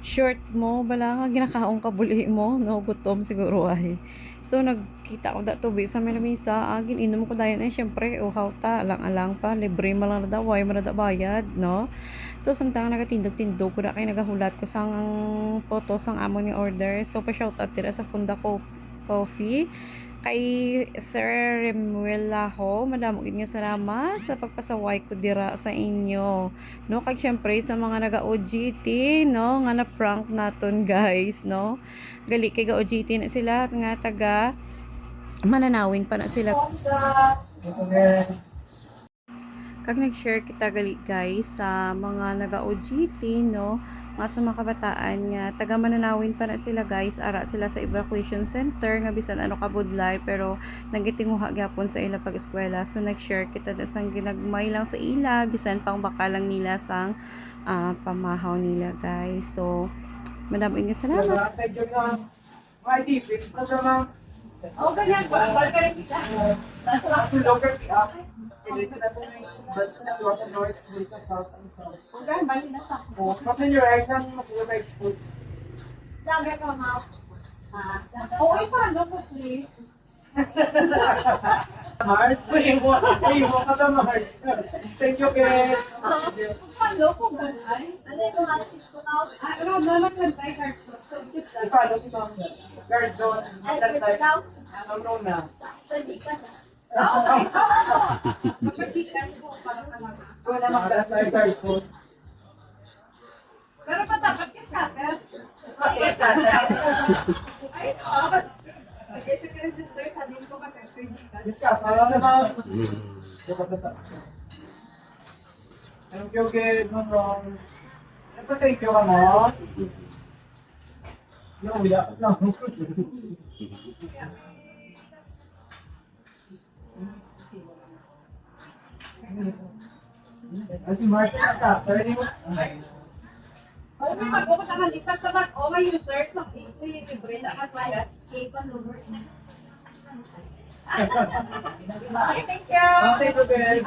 short mo, bala nga ginakaong kabuli mo, no, gutom siguro ay. So, nagkita ko da tubig sa may lamisa, agin, inom ko dayan, syempre, uhaw ta, alang-alang pa, libre mo lang na daw, way mo na da bayad, no. So, samtang nagatindog-tindog ko na kay nagahulat ko sang photo sang amo ni order. So, pa-shoutout tira sa Funda Coffee kay Sir Remuel Laho, madamo gid nga salamat sa pagpasaway ko dira sa inyo, no. Kag syempre sa mga naga-OGT, no, nga na prank naton guys, no, gali kay ga-OGT na sila nga taga mananawin pa na sila. Kag nag-share kita gali guys sa mga naga-OGT, no, nga sa mga kabataan nga taga mananawin pa na sila guys, ara sila sa evacuation center nga bisan ano kabudlay pero nagitinguha gyapon sa ila pag-eskwela. So nag-share kita da sang ginagmay lang sa ila bisan pang bakalang nila sang pamahaw nila guys. So madam inyo salamat. Oh, ganyan po. Balik kita. Nasa local pick-up. Ugan, balik na sa ako. Masanyurize ang masanyurize food. Sabi ko, ma'am. Okay pa, no po, please. Mars, mo ka sa Mars. Thank you, Ken. Paano po, ganay? Ano yung assist ko na? Ano, naman lang tayo, Carson. Ipalo si Ma'am. Garzon. Ay, sir, ikaw? Ano na? Sandi ka na. Okay. Magpagkikan ko, para talaga. Wala magkalat tayo, Garzon. Pero pa dapat kiskater. Yes, sir. Ay, ito. Kasi sa register, sabihin ko ka, Carson. Yes, ka. Para sa Ma'am. Thank you, Ken. No wrong. Thank you ka mo. Yung uya. Ay, si Mars ka. Pwede mo. Ay, may mag-ukot ang halipas sa mag o may user sa libre na kasayat. K-pan lovers na. Okay, thank you. Thank you, Ken.